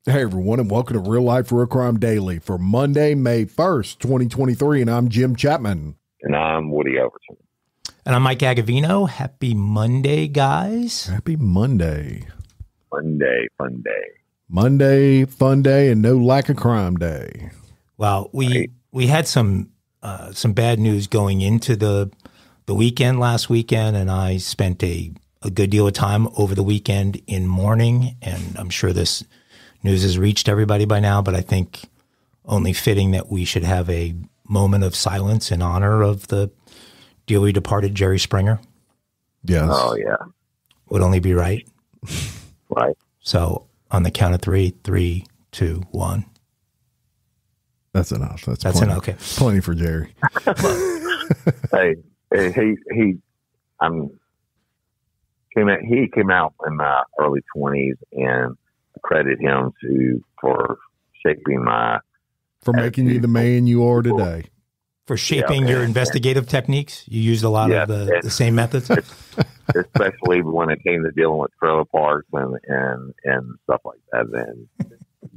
Hey, everyone, and welcome to Real Life Real Crime Daily for Monday, May 1st, 2023. And I'm Jim Chapman. And I'm Woody Overton. And I'm Mike Agovino. Happy Monday, guys. Happy Monday. Monday, fun day. Monday, fun day, and no lack of crime day. Well, we had some bad news going into the weekend last weekend, and I spent a good deal of time over the weekend in mourning, and I'm sure this news has reached everybody by now, but I think only fitting that we should have a moment of silence in honor of the dearly departed Jerry Springer. Yes. Oh, yeah. Would only be right. Right. So on the count of three, 3, 2, 1. That's enough. That's plenty. Enough. Okay. Plenty for Jerry. He came out in my early 20s, and I credit him for shaping my making you the man you are today. For shaping your investigative techniques? You used a lot of the same methods? Especially when it came to dealing with trailer parks and stuff like that, and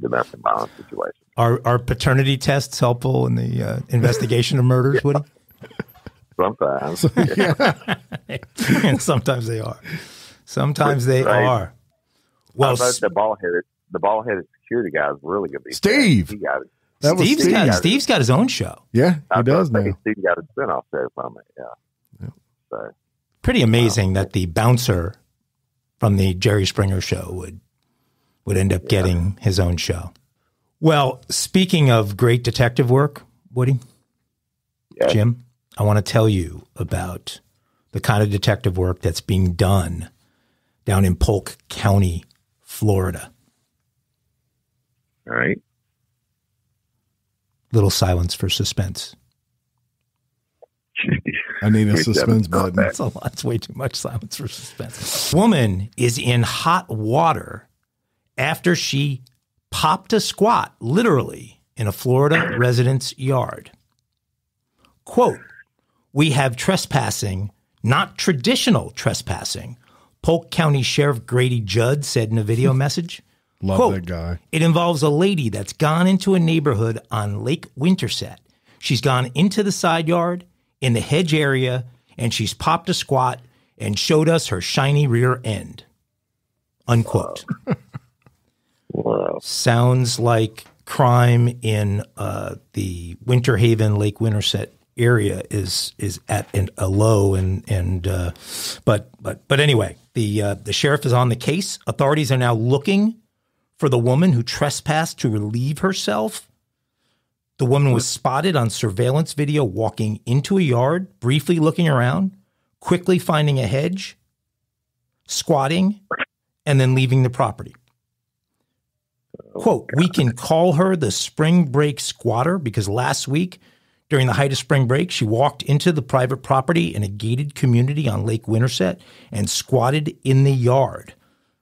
domestic violence situations. Are paternity tests helpful in the investigation of murders, Woody? Sometimes. And sometimes they are. Sometimes they are. Well, the ball-headed security guy is really going to be Steve. Steve's got his own show. Yeah, he does now. Steve got a spinoff show from it. Yeah. So pretty amazing that the bouncer from the Jerry Springer show would end up getting his own show. Well, speaking of great detective work, Woody, Jim, I want to tell you about the kind of detective work that's being done down in Polk County, Florida. All right. Little silence for suspense. I need a suspense button. That's a lot. It's way too much silence for suspense. Woman is in hot water after she popped a squat, literally, in a Florida resident's yard. Quote, "We have trespassing, not traditional trespassing," Polk County Sheriff Grady Judd said in a video message. Love Quote, that guy. "It involves a lady that's gone into a neighborhood on Lake Winterset. She's gone into the side yard, in the hedge area, and she's popped a squat and showed us her shiny rear end." Unquote. Wow. Sounds like crime in the Winter Haven, Lake Winterset area is at a low, but anyway, the sheriff is on the case. Authorities are now looking for the woman who trespassed to relieve herself. The woman was spotted on surveillance video walking into a yard, briefly looking around, quickly finding a hedge, squatting, and then leaving the property. Quote, "We can call her the spring break squatter because last week, during the height of spring break, she walked into the private property in a gated community on Lake Winterset and squatted in the yard."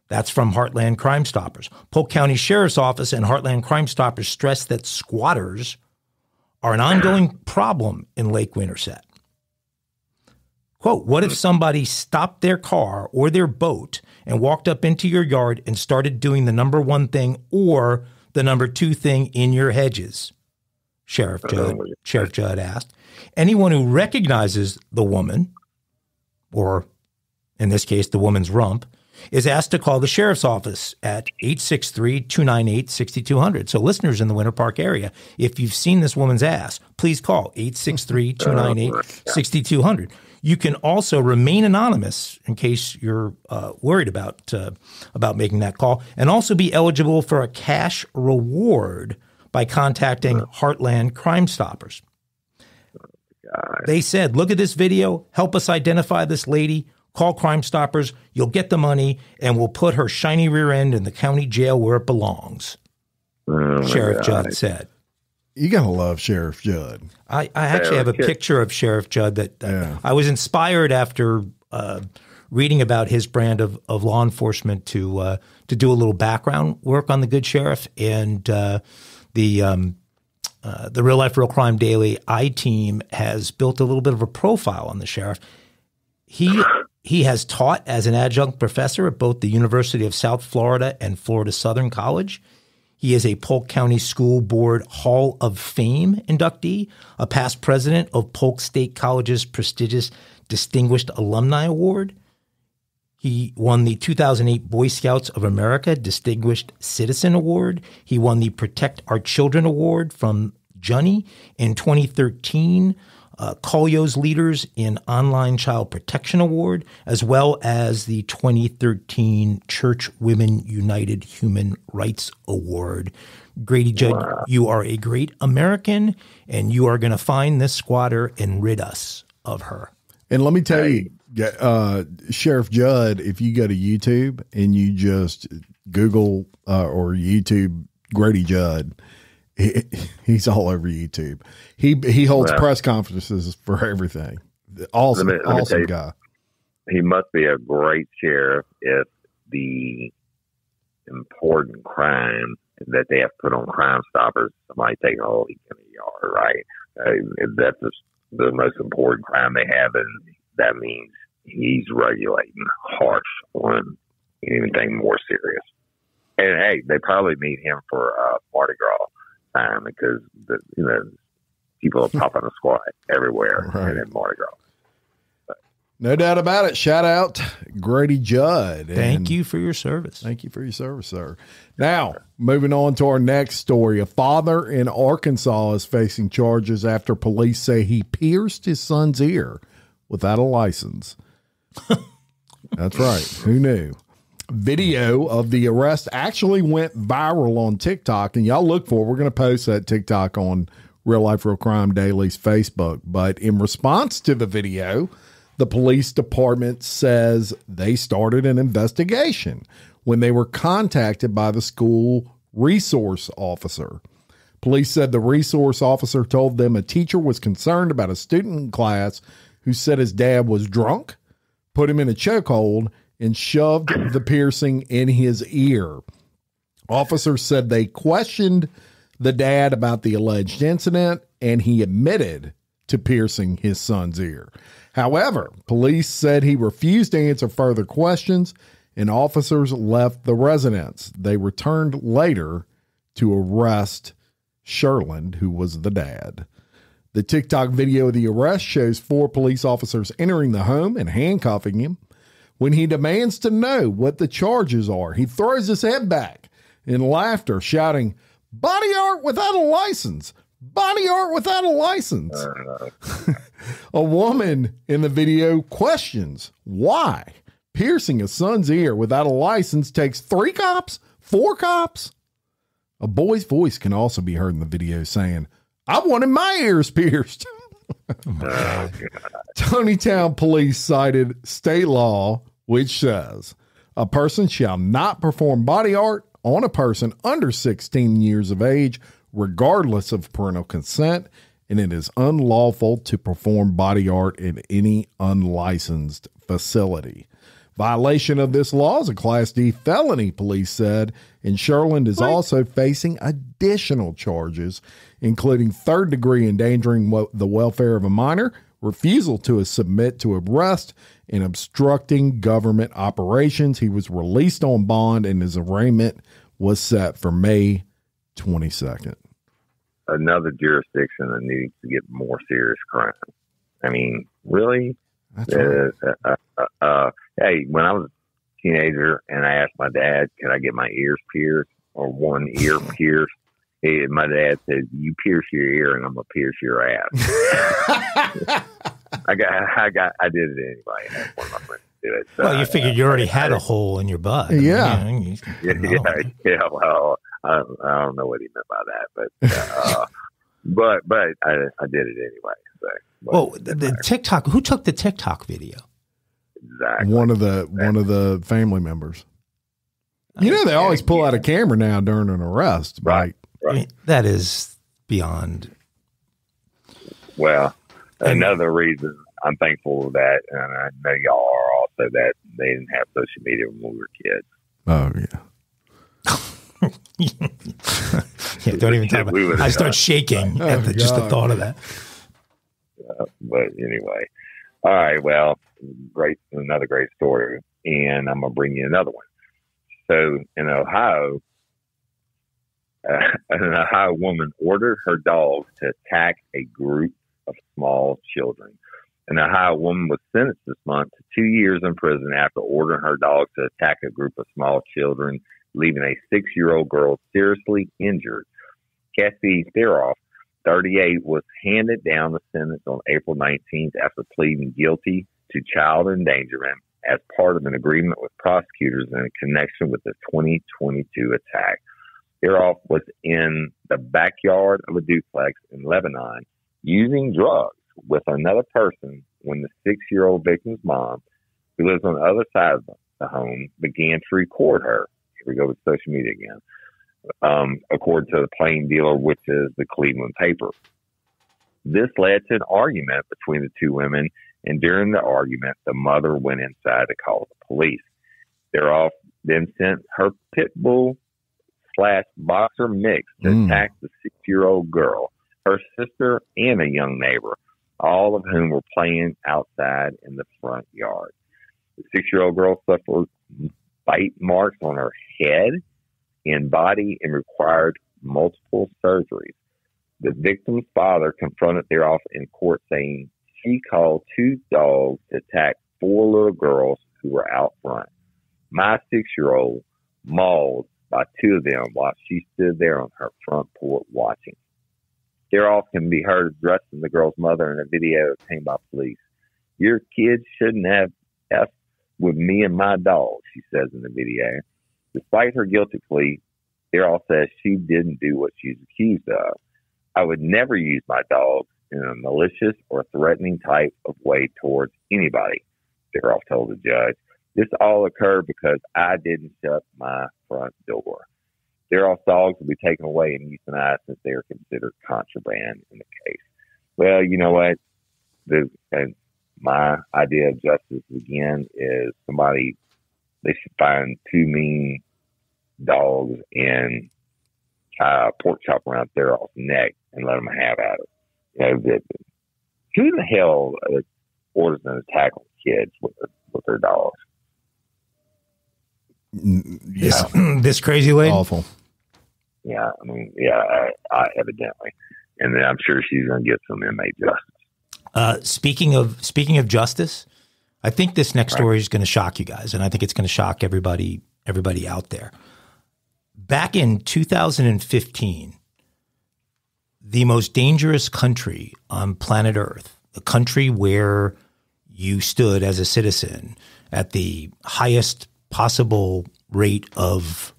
That's from Heartland Crime Stoppers. Polk County Sheriff's Office and Heartland Crime Stoppers stress that squatters are an ongoing problem in Lake Winterset. Quote, "What if somebody stopped their car or their boat and walked up into your yard and started doing the number one thing or the number two thing in your hedges?" Sheriff Judd asked. "Anyone who recognizes the woman, or in this case, the woman's rump, is asked to call the sheriff's office at 863-298-6200. So listeners in the Winter Park area, if you've seen this woman's ass, please call 863-298-6200. You can also remain anonymous in case you're worried about making that call, and also be eligible for a cash reward by contacting Heartland Crime Stoppers. They said, "Look at this video. Help us identify this lady. Call Crime Stoppers. You'll get the money, and we'll put her shiny rear end in the county jail where it belongs," Sheriff Judd said. You got to love Sheriff Judd. I actually have a picture of Sheriff Judd that I was inspired after reading about his brand of law enforcement to do a little background work on the good sheriff. And the Real Life Real Crime Daily I-Team has built a little bit of a profile on the sheriff. He has taught as an adjunct professor at both the University of South Florida and Florida Southern College. He is a Polk County School Board Hall of Fame inductee, a past president of Polk State College's prestigious Distinguished Alumni Award. He won the 2008 Boy Scouts of America Distinguished Citizen Award. He won the Protect Our Children Award from Junny in 2013, Collio's Leaders in Online Child Protection Award, as well as the 2013 Church Women United Human Rights Award. Grady Judd, wow. You are a great American, and you are going to find this squatter and rid us of her. And let me tell you, Sheriff Judd, if you go to YouTube and you just Google or YouTube Grady Judd, he's all over YouTube. He holds press conferences for everything. Awesome, awesome guy. He must be a great sheriff if the important crime that they have put on Crime Stoppers, somebody taking a leak in the yard, right? That's the most important crime they have, and that means he's regulating harsh on anything more serious. And hey, they probably need him for Mardi Gras time because people are popping a squad everywhere and in Mardi Gras. No doubt about it. Shout out Grady Judd. Thank you for your service. Thank you for your service, sir. Now, moving on to our next story. A father in Arkansas is facing charges after police say he pierced his son's ear without a license. That's right. Who knew? Video of the arrest actually went viral on TikTok, and y'all look for it. We're going to post that TikTok on Real Life Real Crime Daily's Facebook. But in response to the video, the police department says they started an investigation when they were contacted by the school resource officer. Police said the resource officer told them a teacher was concerned about a student in class who said his dad was drunk, put him in a chokehold, and shoved the piercing in his ear. Officers said they questioned the dad about the alleged incident, and he admitted to piercing his son's ear. However, police said he refused to answer further questions, and officers left the residence. They returned later to arrest Sherland, who was the dad. The TikTok video of the arrest shows 4 police officers entering the home and handcuffing him. When he demands to know what the charges are, he throws his head back in laughter, shouting, "Body art without a license! Body art without a license!" A woman in the video questions why piercing a son's ear without a license takes 3 cops, 4 cops. A boy's voice can also be heard in the video saying, "I wanted my ears pierced." Tonytown police cited state law, which says a person shall not perform body art on a person under 16 years of age, regardless of parental consent, and it is unlawful to perform body art in any unlicensed facility. Violation of this law is a Class D felony, police said, and Sherland is also facing additional charges, including third-degree endangering the welfare of a minor, refusal to submit to arrest, and obstructing government operations. He was released on bond, and his arraignment was set for May 22nd. Another jurisdiction that needs to get more serious crime. I mean, really? That's right. Hey, when I was a teenager and I asked my dad, can I get my ears pierced or one ear pierced? My dad said, "You pierce your ear and I'm going to pierce your ass." I did it anyway. I had one of my friends do it. So well, you figured you already had a hole in your butt. Yeah. Yeah. Well, I don't know what he meant by that, but I did it anyway. So, well, the TikTok. Who took the TikTok video? Exactly. One of the family members. You know, they always pull out a camera now during an arrest, right? I mean, that is beyond. Well, another reason I'm thankful for that, and I know y'all are also, that they didn't have social media when we were kids. Oh, yeah. Yeah, don't even talk about it. I start shaking at just the thought of that. But anyway, all right, well, another great story, and I'm going to bring you another one. So in Ohio, An Ohio woman ordered her dogs to attack a group of small children. An Ohio woman was sentenced this month to 2 years in prison after ordering her dogs to attack a group of small children, leaving a 6-year-old girl seriously injured. Cassie Theroff, 38, was handed down the sentence on April 19th after pleading guilty to child endangerment as part of an agreement with prosecutors in connection with the 2022 attack. Theroff was in the backyard of a duplex in Lebanon using drugs with another person when the 6-year-old victim's mom, who lives on the other side of the home, began to record her. Here we go with social media again. According to the Plain Dealer, which is the Cleveland paper. This led to an argument between the two women, and during the argument, the mother went inside to call the police. Theroff then sent her pit bull / boxer mix to attack the 6-year-old girl, her sister, and a young neighbor, all of whom were playing outside in the front yard. The 6-year-old girl suffered bite marks on her head and body and required multiple surgeries. The victim's father confronted Theroff in court, saying she called 2 dogs to attack 4 little girls who were out front. My 6-year-old mauled by 2 of them while she stood there on her front porch watching. Theroff can be heard addressing the girl's mother in a video obtained by police. Your kids shouldn't have effed with me and my dog, she says in the video. Despite her guilty plea, Theroff says she didn't do what she's accused of. I would never use my dog in a malicious or threatening type of way towards anybody, Theroff told the judge. This all occurred because I didn't shut my front door. Theroff's dogs will be taken away and euthanized since they are considered contraband in the case. Well, you know what? My idea of justice, again, is they should find 2 mean dogs and tie a pork chop around Theroff's neck and let them have at it. Who the hell orders an attack on kids with their dogs? Yeah. This crazy lady? Awful. Yeah, I mean, I evidently. And then I'm sure she's going to get some inmate justice. Speaking of justice, I think this next story is going to shock you guys, and I think it's going to shock everybody out there. Back in 2015, the most dangerous country on planet Earth, the country where you stood as a citizen at the highest possible rate of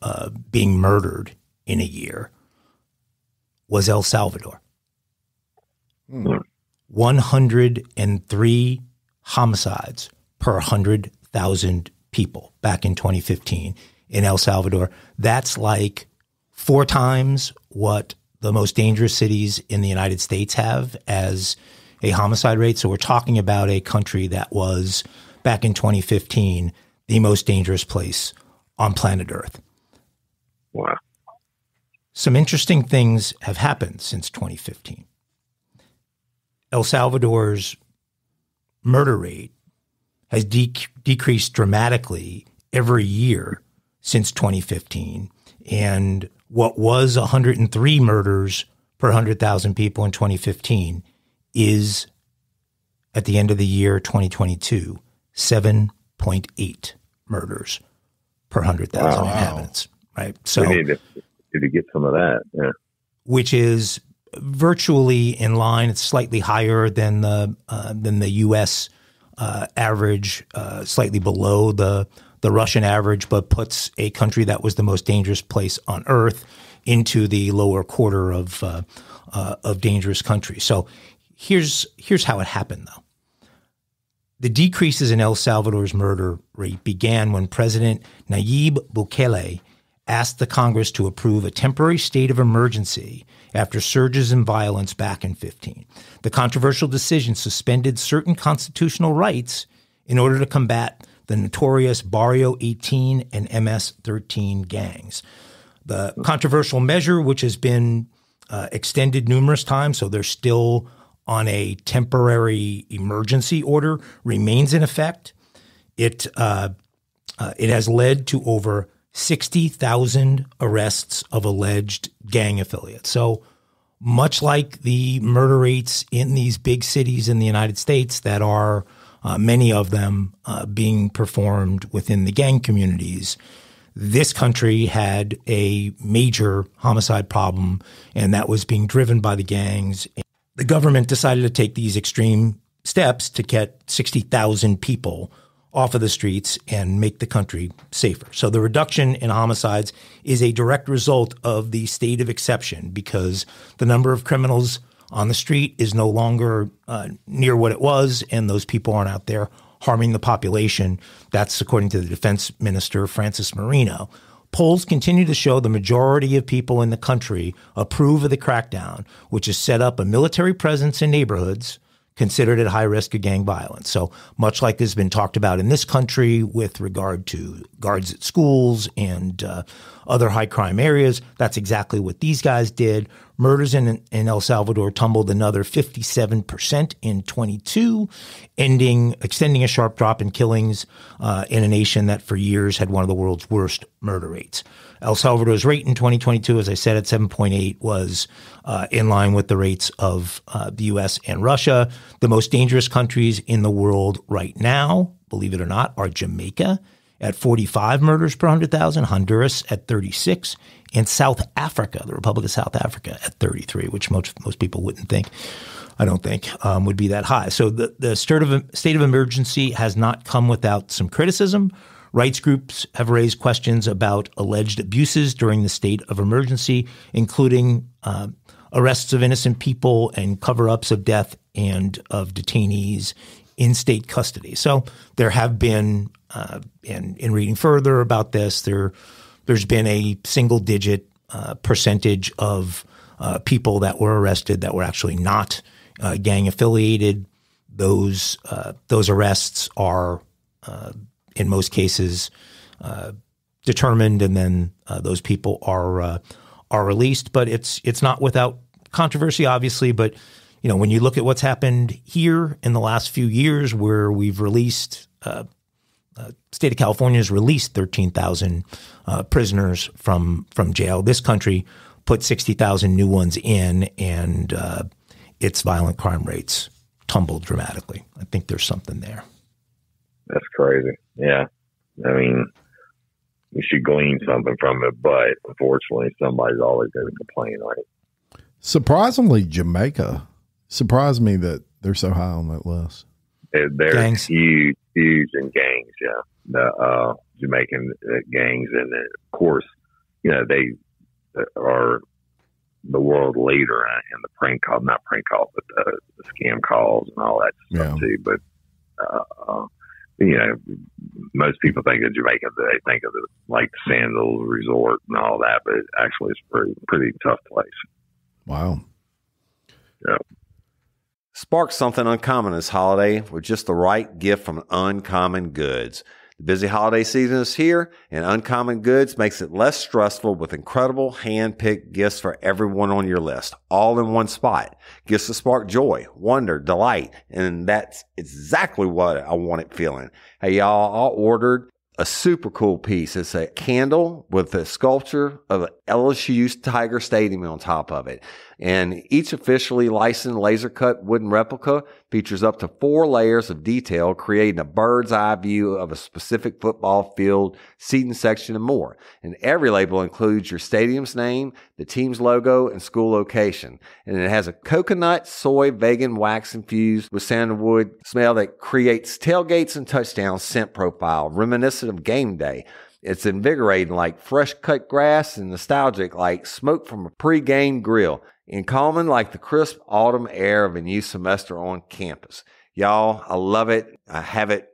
being murdered in a year, was El Salvador. 103 homicides per 100,000 people back in 2015 in El Salvador. That's like 4 times what the most dangerous cities in the United States have as a homicide rate. So we're talking about a country that was, back in 2015, the most dangerous place on planet Earth. Wow. Some interesting things have happened since 2015. El Salvador's murder rate has decreased dramatically every year since 2015. And what was 103 murders per 100,000 people in 2015 is, at the end of the year 2022, 7.8 murders per 100,000 inhabitants. Right. So we need to get some of that. Yeah. Which is virtually in line. It's slightly higher than the U.S. Average, slightly below the Russian average, but puts a country that was the most dangerous place on earth into the lower quarter of dangerous countries. So here's how it happened, though. The decreases in El Salvador's murder rate began when President Nayib Bukele asked the Congress to approve a temporary state of emergency after surges in violence back in 2015. The controversial decision suspended certain constitutional rights in order to combat the notorious Barrio 18 and MS 13 gangs. The controversial measure, which has been extended numerous times, so they're still on a temporary emergency order, remains in effect. It has led to over 60,000 arrests of alleged gang affiliates. So much like the murder rates in these big cities in the United States that are many of them being performed within the gang communities, this country had a major homicide problem, and that was being driven by the gangs. The government decided to take these extreme steps to get 60,000 people off of the streets and make the country safer. So the reduction in homicides is a direct result of the state of exception, because the number of criminals on the street is no longer near what it was, and those people aren't out there harming the population. That's according to the defense minister, Francis Marino. Polls continue to show the majority of people in the country approve of the crackdown, which has set up a military presence in neighborhoods considered at high risk of gang violence. So much like has been talked about in this country with regard to guards at schools and other high crime areas, that's exactly what these guys did. Murders in El Salvador tumbled another 57% in 22, extending a sharp drop in killings in a nation that for years had one of the world's worst murder rates. El Salvador's rate in 2022, as I said, at 7.8 was in line with the rates of the U.S. and Russia. The most dangerous countries in the world right now, believe it or not, are Jamaica at 45 murders per 100,000, Honduras at 36, and South Africa, the Republic of South Africa, at 33, which most people wouldn't think, I don't think, would be that high. So the state of emergency has not come without some criticism. Rights groups have raised questions about alleged abuses during the state of emergency, including arrests of innocent people and cover-ups of death and of detainees in state custody. So there have been, in reading further about this, there's been a single-digit percentage of people that were arrested that were actually not gang-affiliated. Those arrests are in most cases determined, and then those people are released. But it's not without controversy, obviously. But when you look at what's happened here in the last few years, where we've released, state of California has released 13,000 prisoners from jail. This country put 60,000 new ones in, and its violent crime rates tumbled dramatically. I think there's something there. That's crazy. Yeah. I mean, we should glean something from it, but unfortunately, somebody's always going to complain, right? Surprisingly, Jamaica surprised me that they're so high on that list. They're gangs. huge in gangs, yeah. The Jamaican gangs, and of course, they are the world leader in the prank call, not prank call, but the scam calls and all that stuff too. But most people think of Jamaica, they think of it like Sandals Resort and all that, but actually it's a pretty tough place. Wow. Yeah. Spark something uncommon this holiday with just the right gift from Uncommon Goods. The busy holiday season is here, and Uncommon Goods makes it less stressful with incredible hand-picked gifts for everyone on your list, all in one spot. Gifts that spark joy, wonder, delight, and that's exactly what I wanted feeling. Hey, y'all, I ordered a super cool piece. It's a candle with a sculpture of LSU's Tiger Stadium on top of it. And each officially licensed laser-cut wooden replica features up to 4 layers of detail, creating a bird's eye view of a specific football field, seating section, and more. And every label includes your stadium's name, the team's logo, and school location. And it has a coconut, soy, vegan wax infused with sandalwood smell that creates tailgates and touchdown scent profile, reminiscent of game day. It's invigorating like fresh cut grass and nostalgic like smoke from a pre-game grill, and calming like the crisp autumn air of a new semester on campus. Y'all, I love it. I have it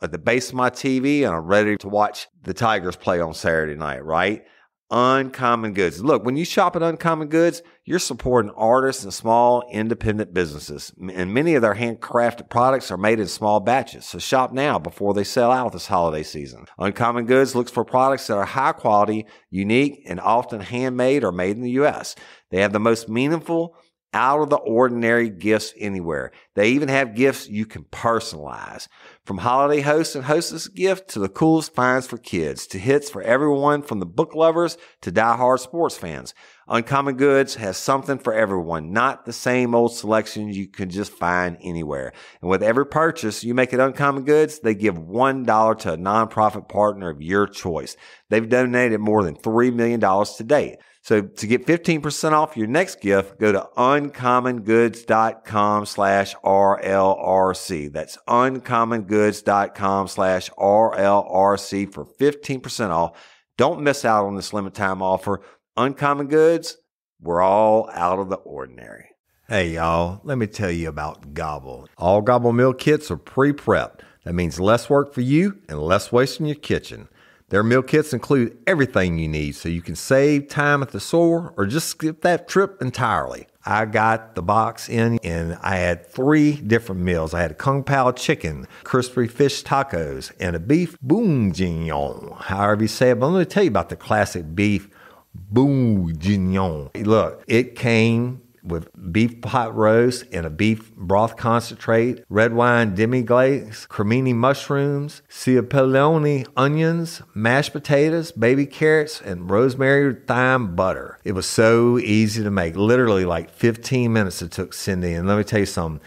at the base of my TV, and I'm ready to watch the Tigers play on Saturday night, right? Uncommon Goods. Look, when you shop at Uncommon Goods, you're supporting artists and small independent businesses. And many of their handcrafted products are made in small batches. So shop now before they sell out this holiday season. Uncommon Goods looks for products that are high quality, unique, and often handmade or made in the U.S. They have the most meaningful, out of the ordinary gifts anywhere. They even have gifts you can personalize. From holiday host and hostess gift to the coolest finds for kids to hits for everyone from the book lovers to diehard sports fans. Uncommon Goods has something for everyone, not the same old selections you can just find anywhere. And with every purchase you make at Uncommon Goods, they give $1 to a nonprofit partner of your choice. They've donated more than $3 million to date. So to get 15% off your next gift, go to uncommongoods.com/RLRC. That's uncommongoods.com/RLRC for 15% off. Don't miss out on this limited time offer. Uncommon Goods, we're all out of the ordinary. Hey, y'all, let me tell you about Gobble. All Gobble meal kits are pre-prepped. That means less work for you and less waste in your kitchen. Their meal kits include everything you need so you can save time at the store or just skip that trip entirely. I got the box in and I had 3 different meals. I had a Kung Pao chicken, crispy fish tacos, and a beef bourguignon, however you say it. But let me tell you about the classic beef bourguignon. Look, it came with beef pot roast and a beef broth concentrate, red wine demi-glace, cremini mushrooms, cipollone onions, mashed potatoes, baby carrots, and rosemary thyme butter. It was so easy to make. Literally like 15 minutes it took Cindy. And let me tell you something,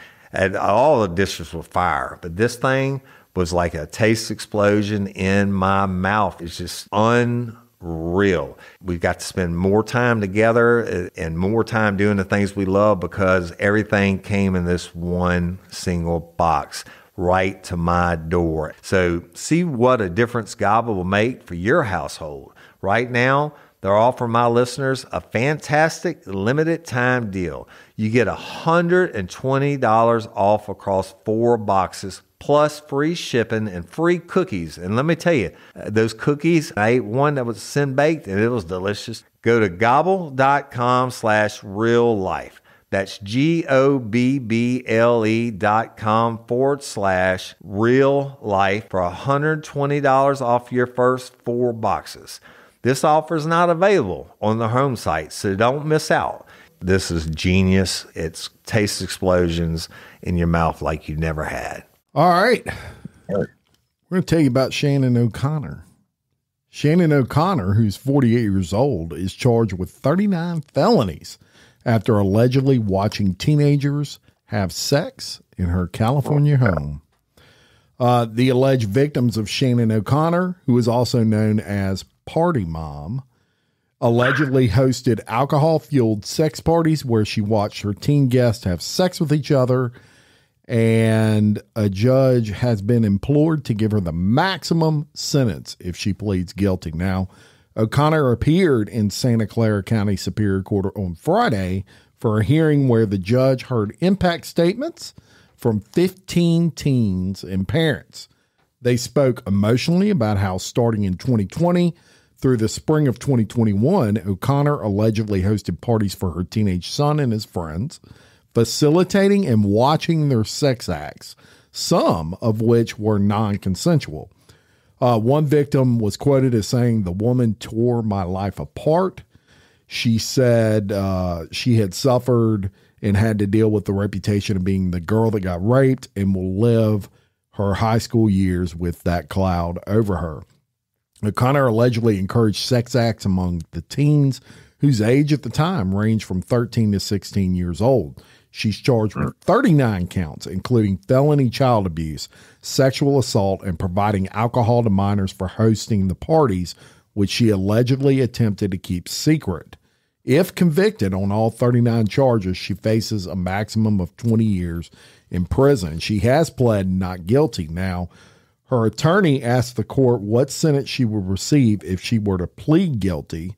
all the dishes were fire, but this thing was like a taste explosion in my mouth. It's just unreal. We've got to spend more time together and more time doing the things we love because everything came in this one single box right to my door. So see what a difference Gobble will make for your household. Right now, they're offering my listeners a fantastic limited time deal. You get $120 off across 4 boxes plus free shipping and free cookies. And let me tell you, those cookies, I ate one that was sin-baked and it was delicious. Go to gobble.com/real life. That's GOBBLE.com/real life for $120 off your first 4 boxes. This offer is not available on the home site, so don't miss out. This is genius. It's taste explosions in your mouth like you never had. All right. We're going to tell you about Shannon O'Connor. Shannon O'Connor, who's 48 years old, is charged with 39 felonies after allegedly watching teenagers have sex in her California home. The alleged victims of Shannon O'Connor, who is also known as Party Mom, allegedly hosted alcohol-fueled sex parties where she watched her teen guests have sex with each other, and a judge has been implored to give her the maximum sentence if she pleads guilty. Now, O'Connor appeared in Santa Clara County Superior Court on Friday for a hearing where the judge heard impact statements from 15 teens and parents. They spoke emotionally about how starting in 2020 through the spring of 2021, O'Connor allegedly hosted parties for her teenage son and his friends, facilitating and watching their sex acts, some of which were non-consensual. One victim was quoted as saying, "The woman tore my life apart." She said she had suffered and had to deal with the reputation of being the girl that got raped and will live her high school years with that cloud over her. O'Connor allegedly encouraged sex acts among the teens, whose age at the time ranged from 13 to 16 years old. She's charged with 39 counts, including felony child abuse, sexual assault, and providing alcohol to minors for hosting the parties, which she allegedly attempted to keep secret. If convicted on all 39 charges, she faces a maximum of 20 years in prison. She has pled not guilty. Now, her attorney asked the court what sentence she would receive if she were to plead guilty.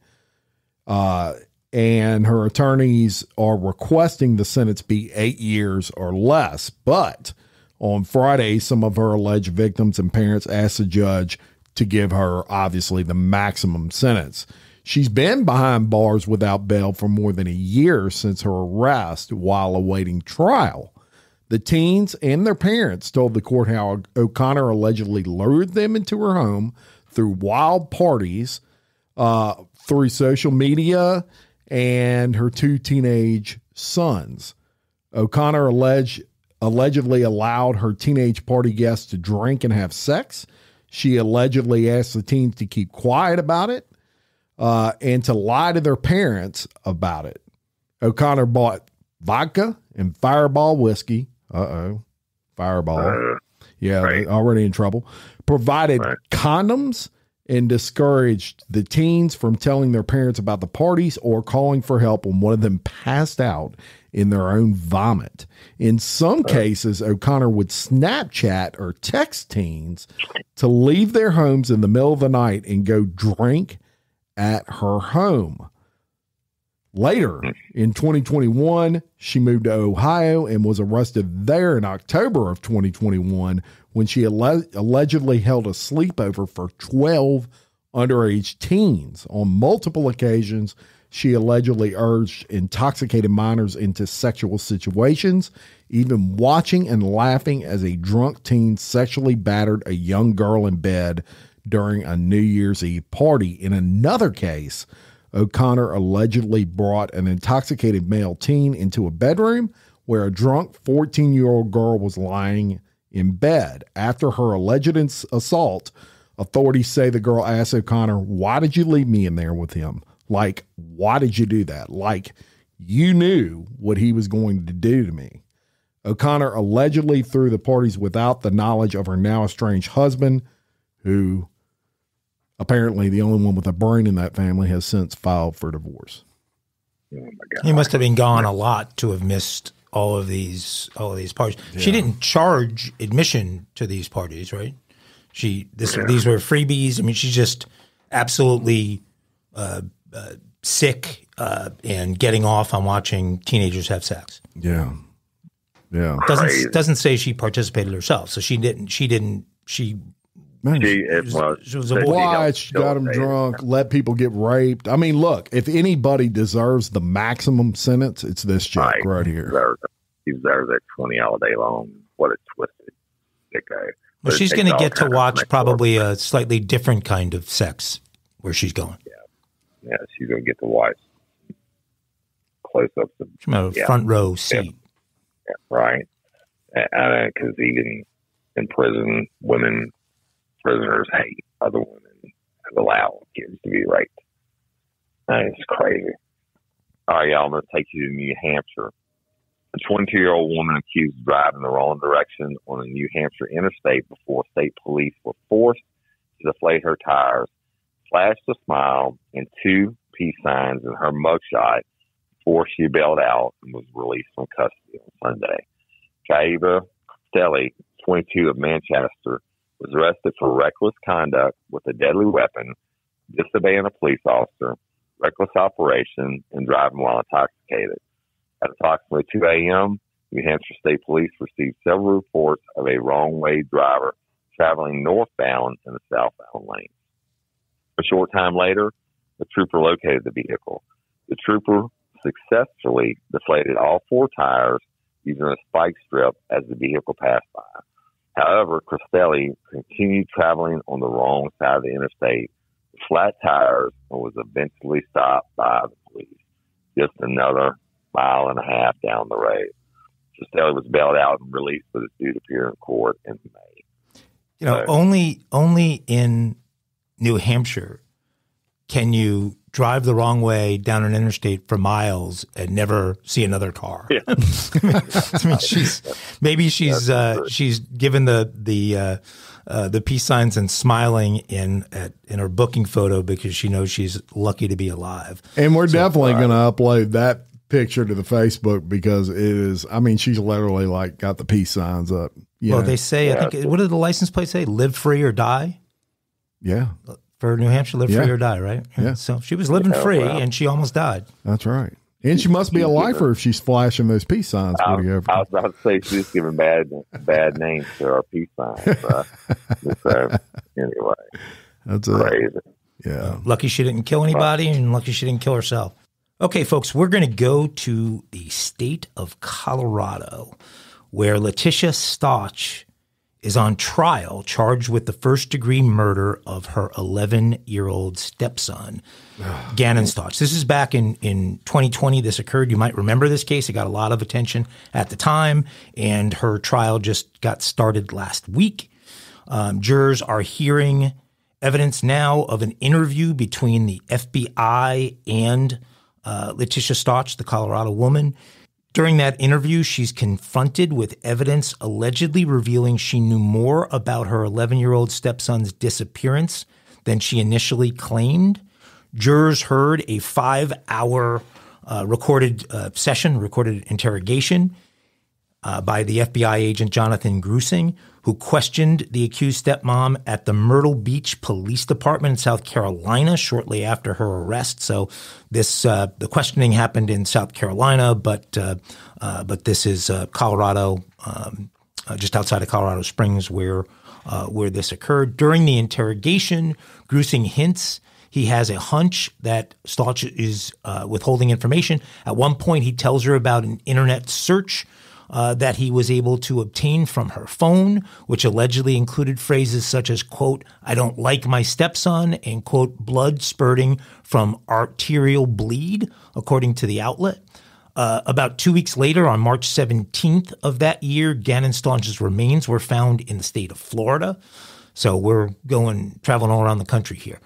And her attorneys are requesting the sentence be 8 years or less. But on Friday, some of her alleged victims and parents asked the judge to give her, obviously, the maximum sentence. She's been behind bars without bail for more than a year since her arrest while awaiting trial. The teens and their parents told the court how O'Connor allegedly lured them into her home through wild parties, through social media, and her 2 teenage sons. O'Connor alleged allegedly allowed her teenage party guests to drink and have sex. She allegedly asked the teens to keep quiet about it and to lie to their parents about it. O'Connor bought vodka and Fireball whiskey. Fireball. Yeah, right. Already in trouble. Provided Right. condoms and discouraged the teens from telling their parents about the parties or calling for help when one of them passed out in their own vomit. In some cases, O'Connor would Snapchat or text teens to leave their homes in the middle of the night and go drink at her home. Later, in 2021, she moved to Ohio and was arrested there in October of 2021 when she allegedly held a sleepover for 12 underage teens. On multiple occasions, she allegedly urged intoxicated minors into sexual situations, even watching and laughing as a drunk teen sexually battered a young girl in bed during a New Year's Eve party. In another case, O'Connor allegedly brought an intoxicated male teen into a bedroom where a drunk 14-year-old girl was lying in bed. After her alleged assault, authorities say the girl asked O'Connor, "Why did you leave me in there with him? Like, why did you do that? Like, you knew what he was going to do to me." O'Connor allegedly threw the parties without the knowledge of her now estranged husband, who apparently the only one with a brain in that family, has since filed for divorce. Oh my God. He must have been gone a lot to have missed all of these parties. Yeah. She didn't charge admission to these parties, right? These were freebies. I mean, she's just absolutely sick and getting off on watching teenagers have sex. Yeah. Yeah. Doesn't say she participated herself. So she didn't. She was a why she got them drunk, let people get raped. I mean, look, if anybody deserves the maximum sentence, it's this chick right here. He deserves that 20 all day long. What a twisted sick guy. Well, she's going to get to watch probably a slightly different kind of sex where she's going. Yeah, she's going to get to watch close-ups of front row seat. Yeah, right. Because even in prison, prisoners hate other women and allow kids to be raped. It's crazy. All right, y'all, I'm going to take you to New Hampshire. A 22-year-old woman accused of driving the wrong direction on a New Hampshire interstate before state police were forced to deflate her tires, flashed a smile and 2 peace signs in her mugshot before she bailed out and was released from custody on Sunday. Jaiva Stelly, 22 of Manchester, was arrested for reckless conduct with a deadly weapon, disobeying a police officer, reckless operation, and driving while intoxicated. At approximately 2 a.m., New Hampshire State Police received several reports of a wrong-way driver traveling northbound in the southbound lane. A short time later, the trooper located the vehicle. The trooper successfully deflated all 4 tires using a spike strip as the vehicle passed by. However, Cristelli continued traveling on the wrong side of the interstate with flat tires and was eventually stopped by the police just another 1.5 miles down the road. Cristelli was bailed out and released, but is due to appear in court in May. You know, only in New Hampshire can you drive the wrong way down an interstate for miles and never see another car. Yeah. I mean, she's given the peace signs and smiling in her booking photo because she knows she's lucky to be alive. And we're definitely going to upload that picture to the Facebook because it is. I mean, she's literally like got the peace signs up. Well, they say, I think, what did the license plate say? Live free or die. Yeah. For New Hampshire, live free or die, right? Yeah. So she was living free, and she almost died. That's right. And she must be a lifer if she's flashing those peace signs. I was about to say she's giving bad names to our peace signs. So anyway, that's crazy. Yeah. Lucky she didn't kill anybody, and lucky she didn't kill herself. Okay, folks, we're going to go to the state of Colorado, where Letitia Stauch is on trial, charged with the first-degree murder of her 11-year-old stepson, Gannon Stauch. This is back in 2020 this occurred. You might remember this case. It got a lot of attention at the time, and her trial just got started last week. Jurors are hearing evidence now of an interview between the FBI and Letitia Stauch, the Colorado woman. During that interview, she's confronted with evidence allegedly revealing she knew more about her 11-year-old stepson's disappearance than she initially claimed. Jurors heard a 5-hour recorded interrogation by the FBI agent Jonathan Grusing, who questioned the accused stepmom at the Myrtle Beach Police Department in South Carolina shortly after her arrest. So this the questioning happened in South Carolina, but this is Colorado, just outside of Colorado Springs, where this occurred. During the interrogation, Grusing hints he has a hunch that Stauch is withholding information. At one point, he tells her about an internet search that he was able to obtain from her phone, which allegedly included phrases such as, quote, "I don't like my stepson," and, quote, "blood spurting from arterial bleed," according to the outlet. About 2 weeks later, on March 17th of that year, Gannon Stauch's remains were found in the state of Florida. So we're traveling all around the country here.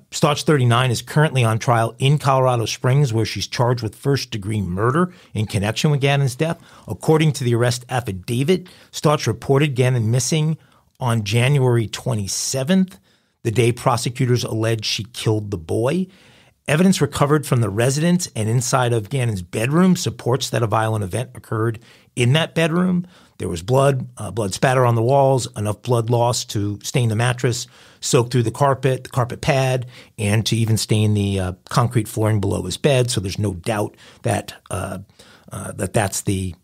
Stauch, 39, is currently on trial in Colorado Springs, where she's charged with first-degree murder in connection with Gannon's death. According to the arrest affidavit, Stauch reported Gannon missing on January 27th, the day prosecutors allege she killed the boy. Evidence recovered from the residence and inside of Gannon's bedroom supports that a violent event occurred in that bedroom. There was blood spatter on the walls, enough blood lost to stain the mattress, soak through the carpet pad, and to even stain the concrete flooring below his bed. So there's no doubt that that's the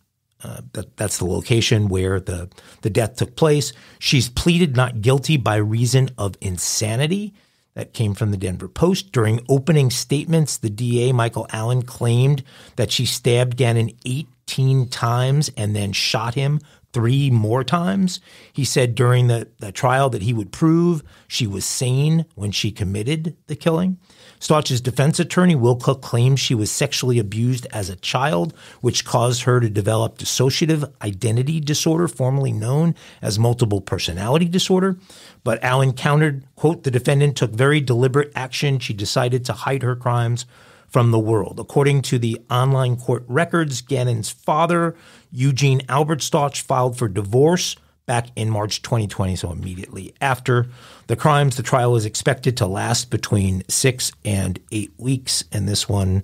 location where the death took place. She's pleaded not guilty by reason of insanity. That came from the Denver Post. During opening statements, the DA, Michael Allen, claimed that she stabbed Gannon 18 times and then shot him 3 more times. He said during the trial that he would prove she was sane when she committed the killing. Stauch's defense attorney, Will Cook, claims she was sexually abused as a child, which caused her to develop dissociative identity disorder, formerly known as multiple personality disorder. But Allen countered, quote, "The defendant took very deliberate action. She decided to hide her crimes from the world." According to the online court records, Gannon's father, Eugene Albert Stauch, filed for divorce back in March 2020, so immediately after the crimes. The trial is expected to last between 6 and 8 weeks, and this one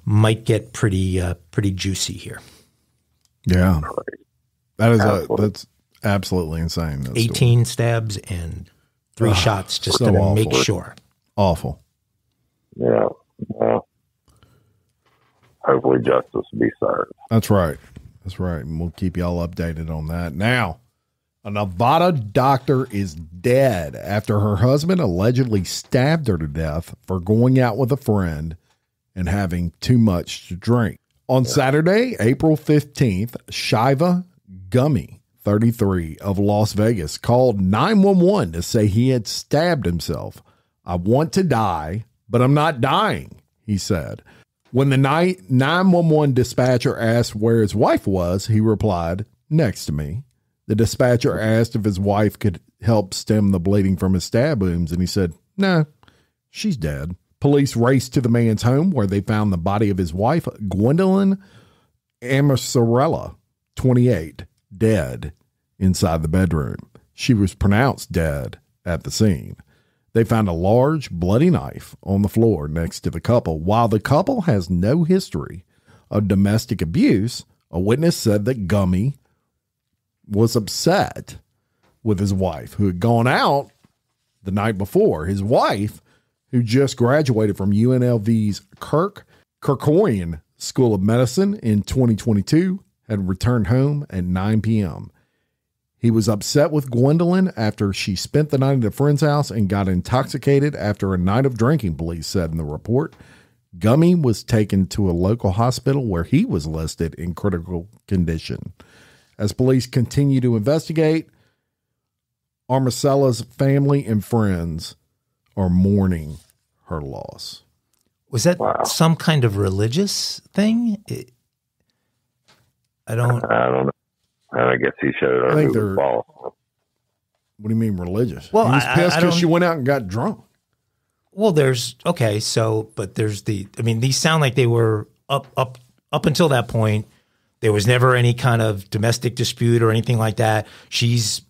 might get pretty juicy here. Yeah, that's absolutely insane. 18 stabs and 3 shots just to make sure. Awful. Yeah. Well, hopefully justice will be served. That's right. And we'll keep y'all updated on that. Now, a Nevada doctor is dead after her husband allegedly stabbed her to death for going out with a friend and having too much to drink. On Saturday, April 15th, Shiva Gummy, 33, of Las Vegas, called 911 to say he had stabbed himself. "I want to die, but I'm not dying," he said. When the 911 dispatcher asked where his wife was, he replied, "Next to me." The dispatcher asked if his wife could help stem the bleeding from his stab wounds, and he said, "No, she's dead." Police raced to the man's home where they found the body of his wife, Gwendolyn Amasarella, 28, dead inside the bedroom. She was pronounced dead at the scene. They found a large bloody knife on the floor next to the couple. While the couple has no history of domestic abuse, a witness said that Gummy was upset with his wife, who had gone out the night before. His wife, who just graduated from UNLV's Kerkorian School of Medicine in 2022, had returned home at 9 p.m. He was upset with Gwendolyn after she spent the night at a friend's house and got intoxicated after a night of drinking, police said in the report. Gummy was taken to a local hospital where he was listed in critical condition. As police continue to investigate Armacella's family and friends are mourning her loss. Was that some kind of religious thing? I don't know. I guess he showed her who was boss. What do you mean religious? Well, he was pissed because she went out and got drunk. Well, but there's these sound like they were up until that point. There was never any kind of domestic dispute or anything like that. She's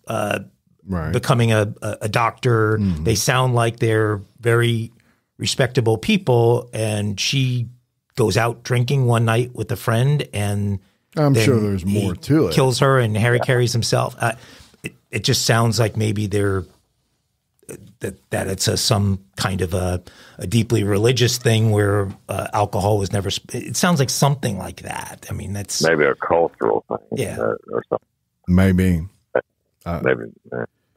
becoming a doctor. Mm-hmm. They sound like they're very respectable people, and she goes out drinking one night with a friend, and I'm sure there's more to it. Kills her, and Harry carries himself. It just sounds like maybe they're that it's some kind of a deeply religious thing where alcohol was never. It sounds like something like that. I mean, that's maybe a cultural thing, or something. Maybe. Maybe.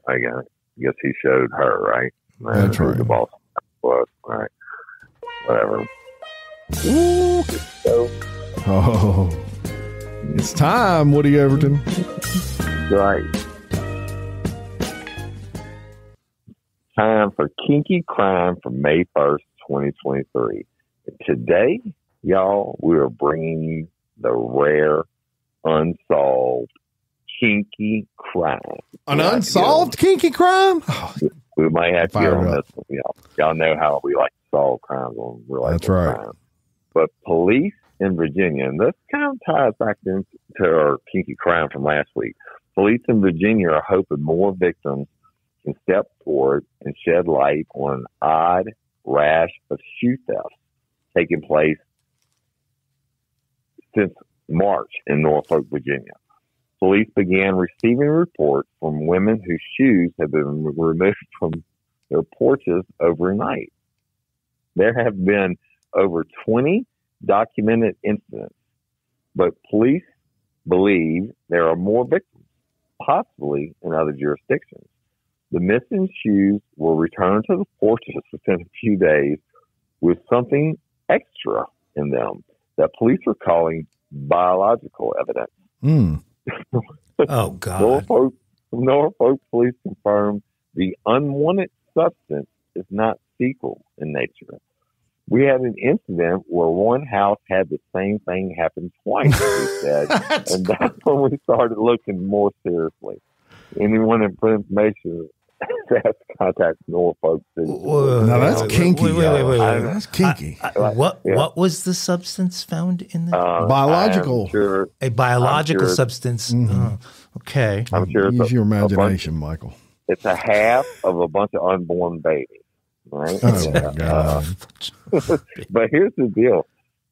I guess he showed her, right? That's right. The boss was right. Whatever. Ooh, it's time, Woody Overton. Right. Time for Kinky Crime for May 1st, 2023. And today, y'all, we are bringing you the rare, unsolved kinky crime. An unsolved kinky crime? Oh, we might have to get on this one, y'all. Y'all know how we like to solve crimes on real life. That's right. Crime. But police in Virginia, and this kind of ties back into our kinky crime from last week. Police in Virginia are hoping more victims can step forward and shed light on an odd rash of shoe thefts taking place since March in Norfolk, Virginia. Police began receiving reports from women whose shoes have been removed from their porches overnight. There have been over 20 documented incidents, but police believe there are more victims, possibly in other jurisdictions. The missing shoes were returned to the porches within a few days with something extra in them that police are calling biological evidence. Oh, God. Norfolk police confirmed the unwanted substance is not fecal in nature. We had an incident where one house had the same thing happen twice, he said, and that's when we started looking more seriously. Anyone in information has to contact Norfolk City. Now that's kinky. Wait. That's kinky. What was the substance found in the biological? A biological substance. Mm-hmm. Oh, okay. I'm sure. Use your imagination, Michael. It's a half of a bunch of unborn babies. Right? Oh my God. But here's the deal.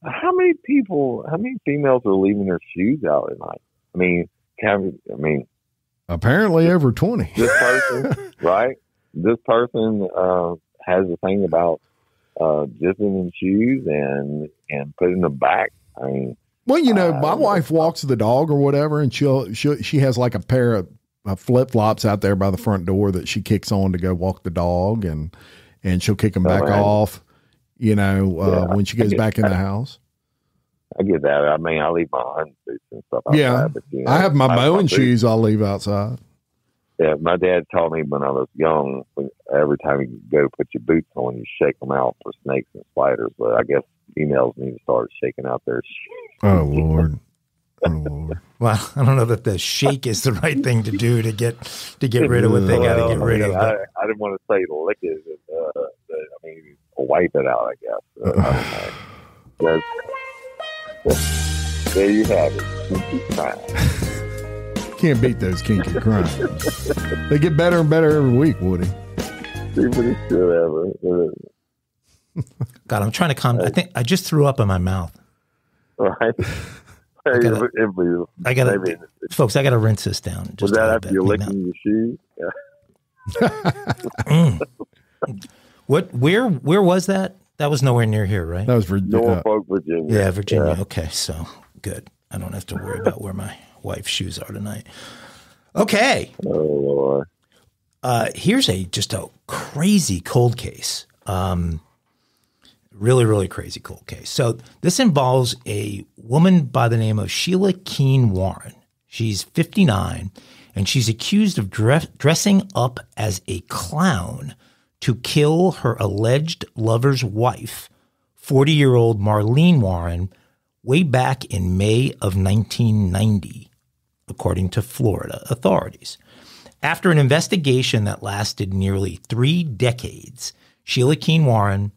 How many females are leaving their shoes out at night? I mean, apparently over 20. This person, right? This person has a thing about jizzing in shoes and putting them back. I mean, well, my wife walks the dog or whatever, and she has like a pair of flip flops out there by the front door that she kicks on to go walk the dog, and she'll kick them back off, when she goes back in the house. I get that. I mean, I leave my hunting suits and stuff outside. Yeah, but, I have my mowing shoes I'll leave outside. Yeah, my dad taught me when I was young, every time you go put your boots on, you shake them out for snakes and spiders. But I guess females need to start shaking out their shoes. Oh, Lord. Oh, Lord. Well, I don't know that the shake is the right thing to do to get rid of what they got to get rid of. I didn't want to say lick it. Wipe it out, I guess. There you have it. Kinky crime. Can't beat those kinky crimes. They get better and better every week, Woody. God, I'm trying to calm. I think I just threw up in my mouth. Right. Folks, I gotta rinse this down. Was that after you're licking your shoes? Yeah. Where was that? That was nowhere near here, right? That was Norfolk, Virginia. Yeah, Virginia. Yeah. Okay, so good. I don't have to worry about where my wife's shoes are tonight. Okay. Oh, Lord. Here's just a crazy cold case. Really, really crazy cold case. So this involves a woman by the name of Sheila Keene Warren. She's 59, and she's accused of dressing up as a clown to kill her alleged lover's wife, 40-year-old Marlene Warren, way back in May of 1990, according to Florida authorities. After an investigation that lasted nearly 3 decades, Sheila Keene Warren,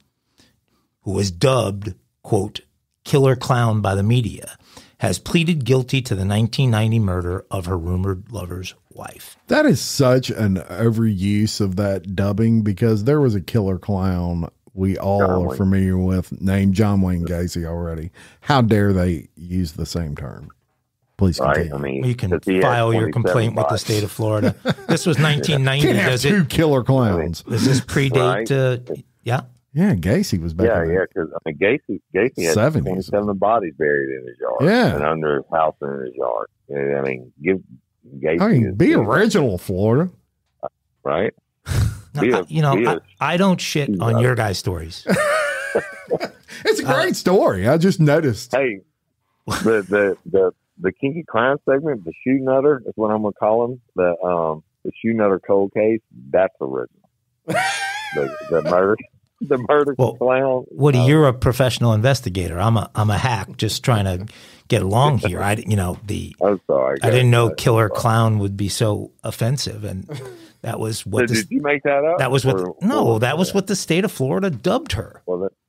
who was dubbed, quote, killer clown by the media, has pleaded guilty to the 1990 murder of her rumored lover's wife. That is such an overuse of that dubbing, because there was a killer clown we all are familiar with named John Wayne Gacy already. How dare they use the same term? Please continue. I mean, you can file your complaint with the state of Florida. This was 1990. Can't have two killer clowns. Does this predate? Yeah. Yeah, Gacy was back. Yeah, because I mean, Gacy had 70s. 27 bodies buried in his yard. Yeah, and under his house and in his yard. I mean, give Gacy. I mean, be original, Florida. Right. I don't shit on your guys' stories. It's a great story. I just noticed. Hey, the Kinky Crime segment, the Shoe Nutter is what I'm gonna call him. The Shoe Nutter cold case. That's original. The murder clown. Woody, you're a professional investigator. I'm a hack, just trying to get along here. I'm sorry. I didn't know killer clown would be so offensive, and that was what. Did you make that up? That was what. That was what the state of Florida dubbed her.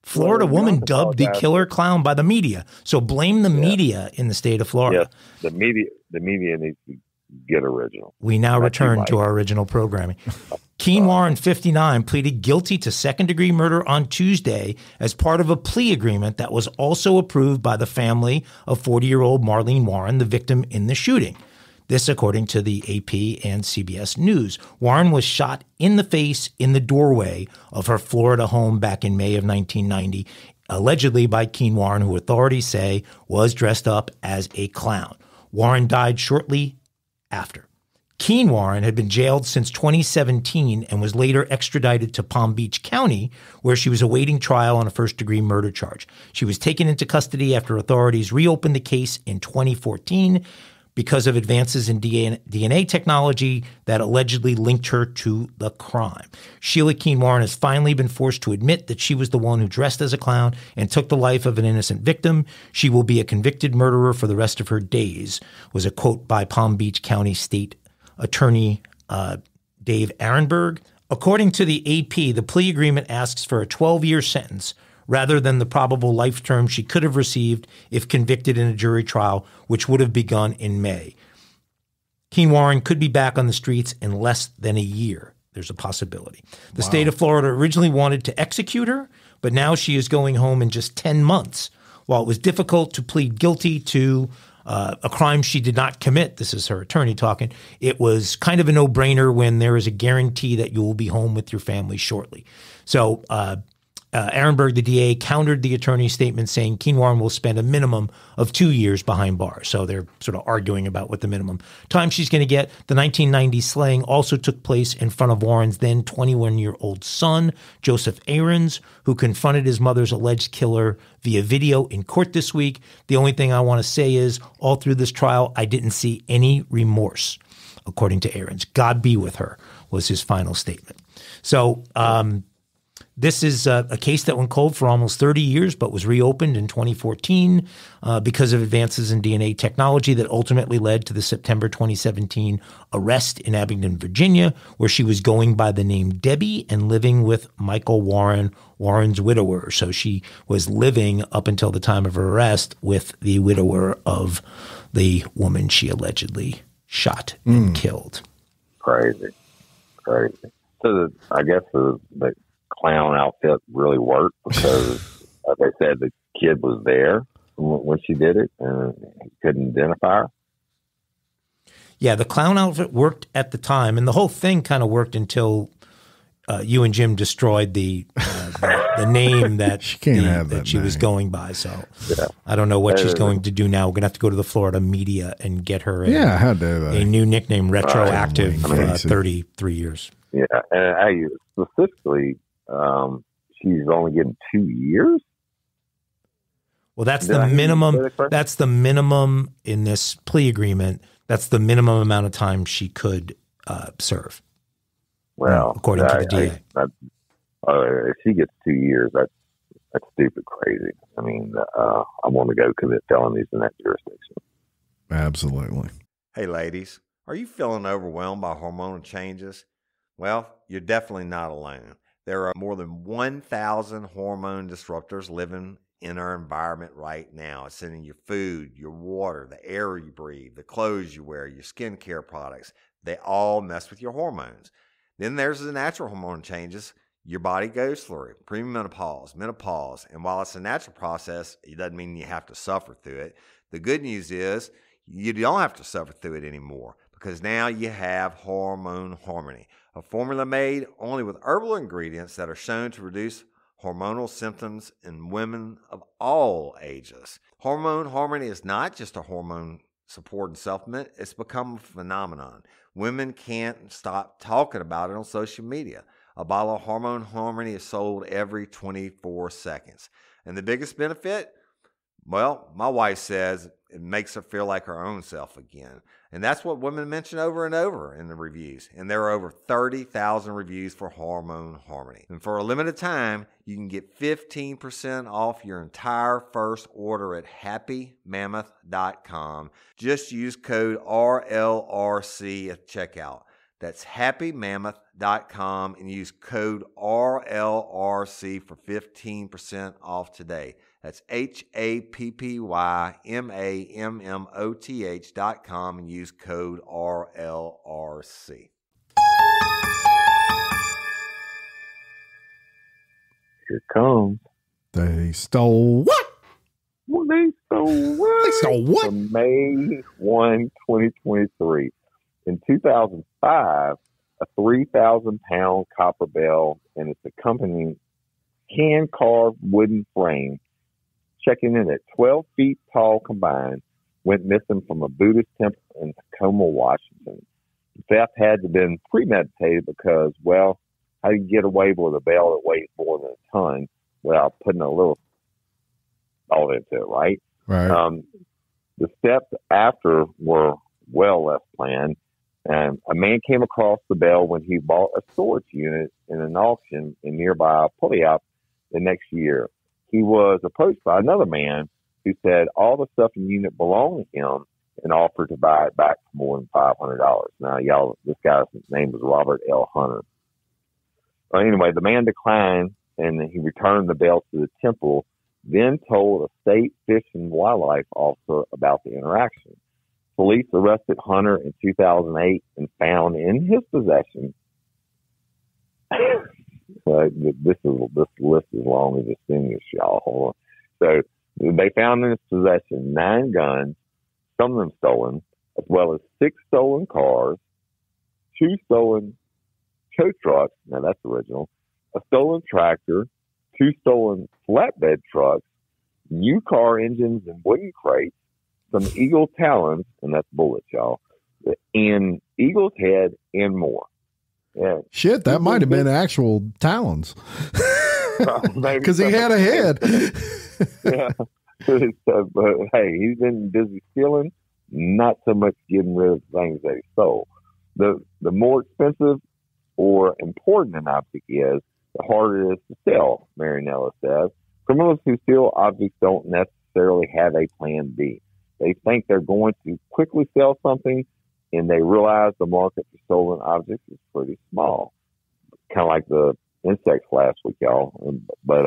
Florida woman dubbed the killer clown by the media. So blame the media in the state of Florida. Yes, the media needs to get original. We now return to our original programming. Keene Warren, 59, pleaded guilty to second-degree murder on Tuesday as part of a plea agreement that was also approved by the family of 40-year-old Marlene Warren, the victim in the shooting. This, according to the AP and CBS News. Warren was shot in the face in the doorway of her Florida home back in May of 1990, allegedly by Keene Warren, who authorities say was dressed up as a clown. Warren died shortly after. Keene Warren had been jailed since 2017 and was later extradited to Palm Beach County, where she was awaiting trial on a first-degree murder charge. She was taken into custody after authorities reopened the case in 2014 because of advances in DNA technology that allegedly linked her to the crime. Sheila Keene Warren has finally been forced to admit that she was the one who dressed as a clown and took the life of an innocent victim. She will be a convicted murderer for the rest of her days, was a quote by Palm Beach County State Attorney Dave Ehrenberg. According to the AP, the plea agreement asks for a 12-year sentence rather than the probable life term she could have received if convicted in a jury trial, which would have begun in May. Keene Warren could be back on the streets in less than a year. There's a possibility. The state of Florida originally wanted to execute her, but now she is going home in just 10 months. While it was difficult to plead guilty to a crime she did not commit, this is her attorney talking, it was kind of a no-brainer when there is a guarantee that you will be home with your family shortly. So Ehrenberg, the DA, countered the attorney's statement saying Keene Warren will spend a minimum of 2 years behind bars. So they're sort of arguing about what the minimum time she's going to get. The 1990 slaying also took place in front of Warren's then 21-year-old son, Joseph Aarons, who confronted his mother's alleged killer via video in court this week. The only thing I want to say is all through this trial, I didn't see any remorse, according to Aarons. God be with her was his final statement. So this is a case that went cold for almost 30 years, but was reopened in 2014 because of advances in DNA technology that ultimately led to the September 2017 arrest in Abingdon, Virginia, where she was going by the name Debbie and living with Michael Warren, Warren's widower. So she was living up until the time of her arrest with the widower of the woman she allegedly shot and killed. Crazy. So I guess the clown outfit really worked because, like I said, the kid was there when she did it and he couldn't identify her. Yeah, the clown outfit worked at the time, and the whole thing kind of worked until you and Jim destroyed the name that she was going by. So I don't know what she's going to do now. We're going to have to go to the Florida media and get her a new nickname, retroactive 33 years. Yeah, and specifically, she's only getting 2 years. Well, that's the minimum. That's the minimum in this plea agreement. That's the minimum amount of time she could serve. Well, according to the DA. If she gets 2 years, that's stupid crazy. I mean, I want to go commit felonies in that jurisdiction. Absolutely. Hey, ladies, are you feeling overwhelmed by hormonal changes? Well, you're definitely not alone. There are more than 1,000 hormone disruptors living in our environment right now. It's in your food, your water, the air you breathe, the clothes you wear, your skincare products. They all mess with your hormones. Then there's the natural hormone changes your body goes through, premenopause, menopause. And while it's a natural process, it doesn't mean you have to suffer through it. The good news is you don't have to suffer through it anymore, because now you have Hormone Harmony, a formula made only with herbal ingredients that are shown to reduce hormonal symptoms in women of all ages. Hormone Harmony is not just a hormone supporting supplement, it's become a phenomenon. Women can't stop talking about it on social media. A bottle of Hormone Harmony is sold every 24 seconds. And the biggest benefit? Well, my wife says it makes her feel like her own self again. And that's what women mention over and over in the reviews. And there are over 30,000 reviews for Hormone Harmony. And for a limited time, you can get 15% off your entire first order at happymammoth.com. Just use code RLRC at checkout. That's happymammoth.com and use code RLRC for 15% off today. That's happymammoth.com and use code RLRC. Here it comes. They stole what? Well, they stole what? They stole what? From May 1, 2023. In 2005, a 3,000-pound copper bell and its accompanying hand-carved wooden frame, checking in at 12 feet tall combined, went missing from a Buddhist temple in Tacoma, Washington. The theft had to have been premeditated because, well, how do you get away with a bell that weighs more than a ton without putting a little thought into it, right? Right. The steps after were well less planned. And a man came across the bell when he bought a storage unit in an auction in nearby Puyallup the next year. He was approached by another man who said all the stuff in the unit belonged to him and offered to buy it back for more than $500. Now, this guy's name was Robert L. Hunter. Anyway, the man declined and he returned the bell to the temple, then told a state fish and wildlife officer about the interaction. Police arrested Hunter in 2008 and found in his possession. This list is long as a senior, y'all. Hold on. So they found in his possession 9 guns, some of them stolen, as well as 6 stolen cars, 2 stolen tow trucks. Now that's original. A stolen tractor, 2 stolen flatbed trucks, new car engines and wooden crates, some eagle talons, and that's bullets, y'all, and eagle's head, and more. Yeah. Shit, that might have been actual talons. Because he had a head. Yeah. But hey, he's been busy stealing, not so much getting rid of things that he stole. The more expensive or important an object is, the harder it is to sell, Marinella says. Criminals who steal objects don't necessarily have a plan B. They think they're going to quickly sell something, and they realize the market for stolen objects is pretty small. Kind of like the insects last week, y'all. But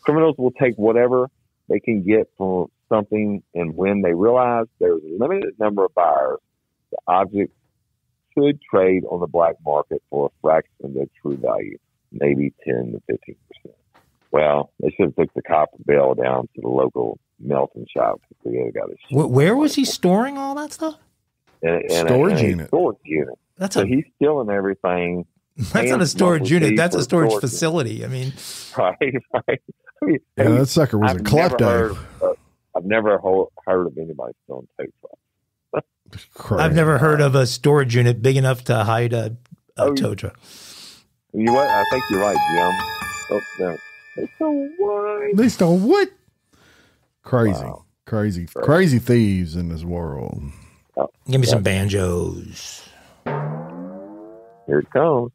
criminals will take whatever they can get from something, and when they realize there's a limited number of buyers, the object could trade on the black market for a fraction of their true value, maybe 10 to 15%. Well, they should have took the copper bell down to the local melting shop. Where was he storing all that stuff? In storage unit. Storage unit. So he's stealing everything. That's not a storage unit. That's a storage facility. I mean, right. Yeah, that sucker was a klepto. I've never heard of anybody stealing tow trucks. I've never heard of a storage unit big enough to hide a tow truck. You know what? I think you're right, Jim. Oh, no. They stole what? They stole what? Crazy thieves in this world. Give me some banjos. Here it comes.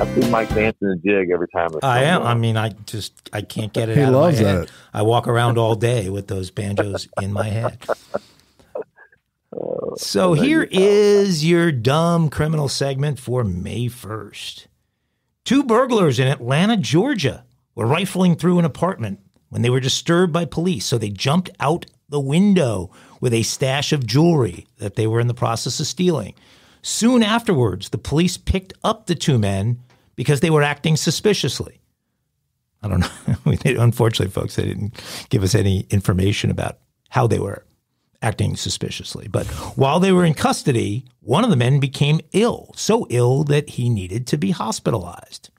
I see Mike dancing a jig every time. I am. I mean, I can't get it out of my head. That. I walk around all day with those banjos in my head. So here is your dumb criminal segment for May 1st. 2 burglars in Atlanta, Georgia were rifling through an apartment when they were disturbed by police. So they jumped out the window with a stash of jewelry that they were in the process of stealing. Soon afterwards, the police picked up the 2 men because they were acting suspiciously. I don't know. Unfortunately, folks, they didn't give us any information about how they were acting suspiciously. But while they were in custody, one of the men became ill, so ill that he needed to be hospitalized.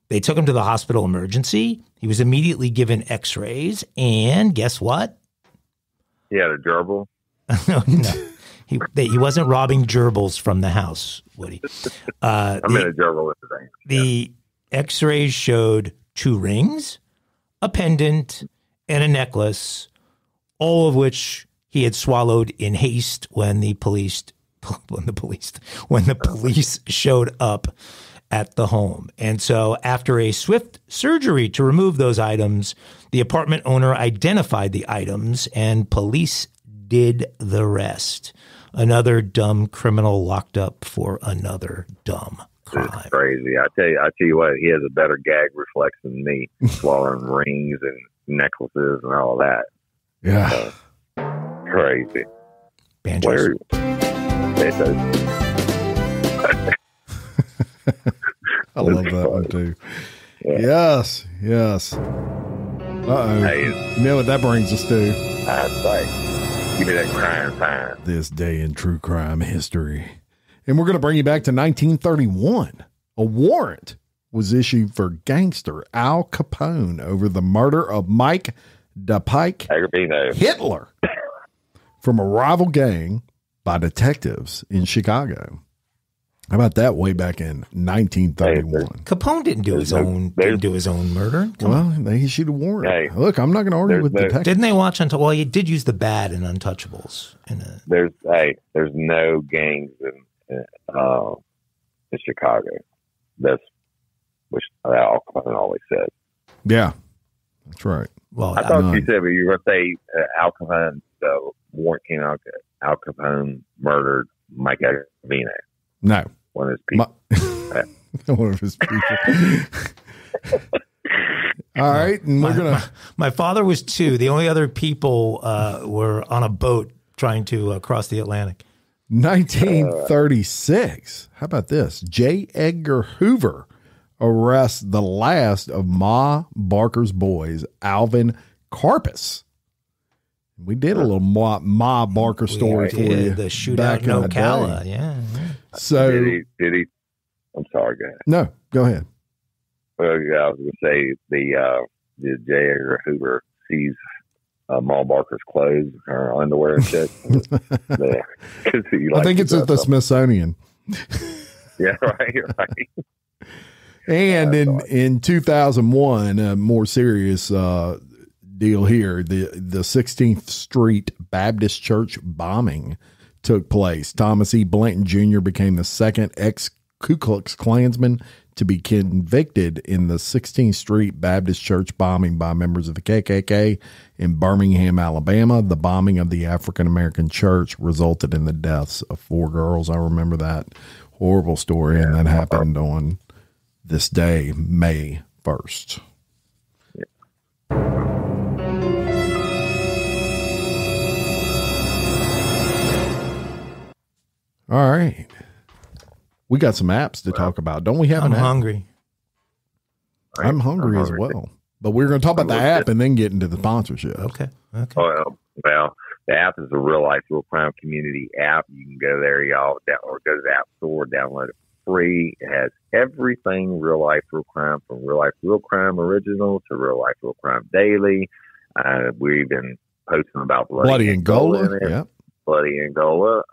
They took him to the hospital emergency. He was immediately given x-rays, and guess what? He had a gerbil? No. He wasn't robbing gerbils from the house, Woody. A gerbil with the thing. The x-rays showed 2 rings, a pendant, and a necklace, all of which he had swallowed in haste when the police showed up at the home. And so after a swift surgery to remove those items, the apartment owner identified the items and police did the rest. Another dumb criminal locked up for another dumb crime. It's crazy. I tell you what, he has a better gag reflex than me, swallowing rings and necklaces and all that. Yeah. Crazy. Banjos. I love that one too. Yeah. Yes. Uh-oh. Hey, you know what that brings us to? That's right. Give me that crime time. This day in true crime history. And we're going to bring you back to 1931. A warrant was issued for gangster Al Capone over the murder of Mike Agovino Hitler from a rival gang by detectives in Chicago. How about that? Way back in 1931. Capone didn't do his own murder. Well, they issued a warrant. Hey, look, I'm not going to argue with detectives. Didn't they watch until? Well, he did use the bat in Untouchables. There's no gangs in Chicago. That's which Al Capone always said. Yeah, that's right. Well, I thought you said, but you were going to say Al Capone. The warrant came out. Al Capone murdered Mike Agovino. No. One of his people. One of his people. All right. And my father was 2. The only other people were on a boat trying to cross the Atlantic. 1936. How about this? J. Edgar Hoover arrests the last of Ma Barker's boys, Alvin Karpis. We did a little Ma Barker story for you. The shootout in Ocala. Yeah. So did he? I'm sorry, go ahead. No, go ahead. Well, yeah, I was going to say the J. Edgar Hoover sees Ma Barker's clothes, her underwear and shit. I think it's at the Smithsonian. Yeah, right. And in 2001, a more serious deal here, the 16th Street Baptist Church bombing took place. Thomas E. Blanton Jr. became the second ex-Ku Klux Klansman to be convicted in the 16th Street Baptist Church bombing by members of the KKK in Birmingham, Alabama. The bombing of the African-American church resulted in the deaths of 4 girls. I remember that horrible story, and that happened on this day, May 1st. All right. We got some apps to talk about. Don't we have an app? Hungry. I'm hungry as well. But we're going to talk about the app and then get into the sponsorship. Okay. Well, the app is a Real Life Real Crime Community app. You can go there, y'all, or go to the App Store, download it free. It has everything Real Life Real Crime, from Real Life Real Crime Original to Real Life Real Crime Daily. We've been posting about Bloody Angola. Yeah. Bloody Angola.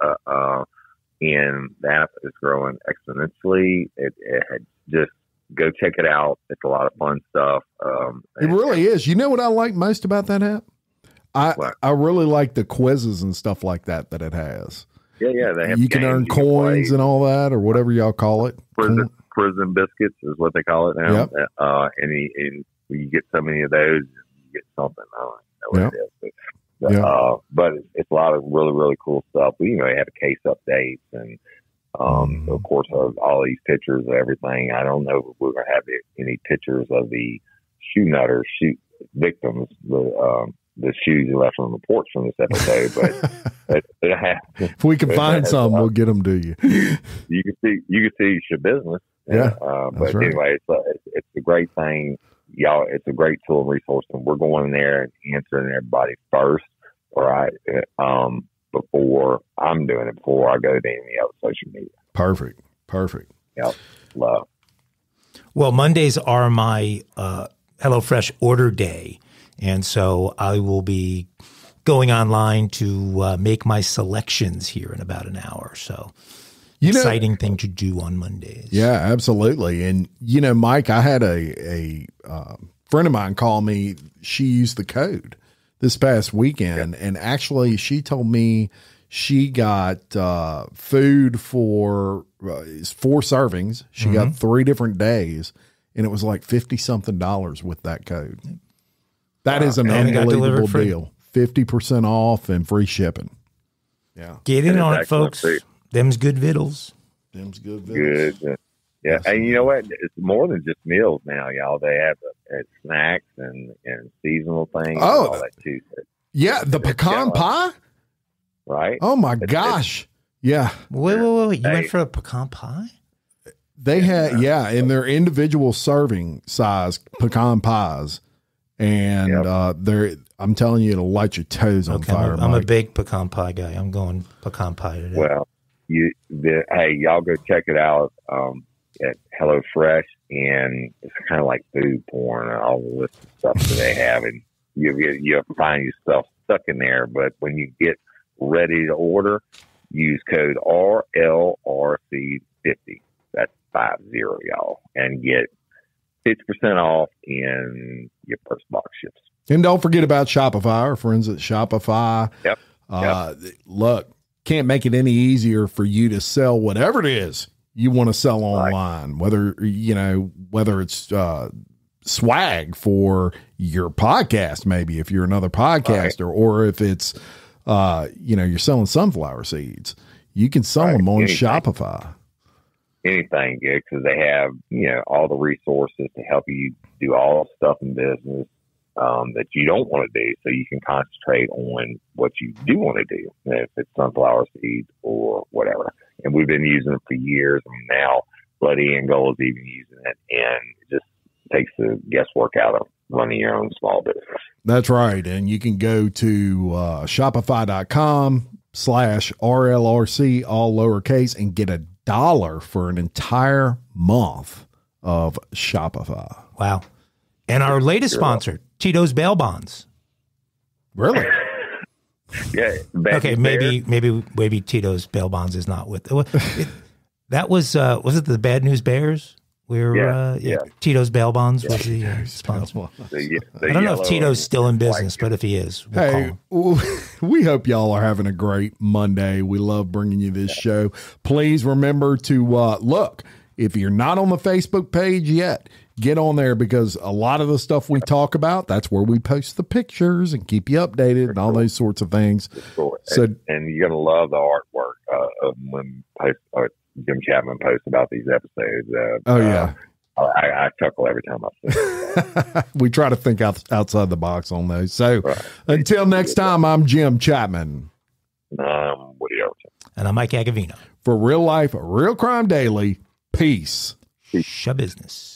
And that is growing exponentially. It had just go check it out. It's a lot of fun stuff. It really is. You know what I like most about that app? I really like the quizzes and stuff like that it has. Yeah. They have you can earn coins and all that, or whatever y'all call it. Prison biscuits is what they call it now. Yep. And when you get so many of those, you get something. I don't know what it is. But it's a lot of really, really cool stuff. We have case updates and, of course, all these pictures of everything. I don't know if we're going to have any pictures of the shoe victims, the shoes you left on the porch from this episode. But if we can find some, we'll get them to you. You can see your business. Yeah. But right. Anyway, it's a greght thing. Y'all, it's a great tool and resource, and we're going in there and answering everybody first, all right, before I'm doing it, before I go to any other social media. Perfect. Yep, love. Well, Mondays are my HelloFresh order day, and so I will be going online to make my selections here in about an hour. So exciting thing to do on Mondays. Yeah, absolutely. And, Mike, I had a friend of mine call me. She used the code this past weekend, and actually she told me she got food for 4 servings. She got 3 different days, and it was like $50-something with that code. That is an unbelievable deal. 50% off and free shipping. Yeah. Get in on it, folks. Them's good vittles. Good. Yeah. And you know what? It's more than just meals now, y'all. They have snacks and seasonal things. Oh, and all that too. Yeah. The pecan pie? Right. Oh my gosh. Yeah. Wait. You went for a pecan pie? They had, in their individual serving size pecan pies. And I'm telling you, it'll light your toes on fire. I'm a big pecan pie guy. I'm going pecan pie today. Well, y'all go check it out at HelloFresh, and it's kind of like food porn and all the list of stuff that they have, and you find yourself stuck in there. But when you get ready to order, use code RLRC50. That's 50, y'all, and get 50% off in your first box ships. And don't forget about Shopify, our friends at Shopify. Yep. Look, can't make it any easier for you to sell whatever it is you want to sell online, whether it's swag for your podcast, maybe if you're another podcaster, or if it's, you're selling sunflower seeds, you can sell them on Shopify. Anything, because they have, all the resources to help you do all the stuff in business that you don't want to do, so you can concentrate on what you do want to do, if it's sunflower seeds or whatever. And we've been using it for years, and now Bloody and Gold is even using it, and it just takes the guesswork out of running your own small business. That's right. And you can go to shopify.com/RLRC, all lowercase, and get $1 for an entire month of Shopify. Wow. And our latest sponsor, Tito's Bail Bonds. Really? Yeah. Okay, maybe Tito's Bail Bonds is not with that was it the Bad News Bears? Tito's Bail Bonds was the sponsor. I don't know if Tito's still in business, but if he is, we hope y'all are having a great Monday. We love bringing you this show. Please remember to look, if you're not on the Facebook page yet, get on there, because a lot of the stuff we talk about, that's where we post the pictures and keep you updated and all those sorts of things. So, and you're going to love the artwork of when Jim Chapman posts about these episodes. I chuckle every time I see it. We try to think outside the box on those. So until next time, I'm Jim Chapman. I'm Woody Overton. And I'm Mike Agovino. For Real Life, Real Crime Daily, peace. Business.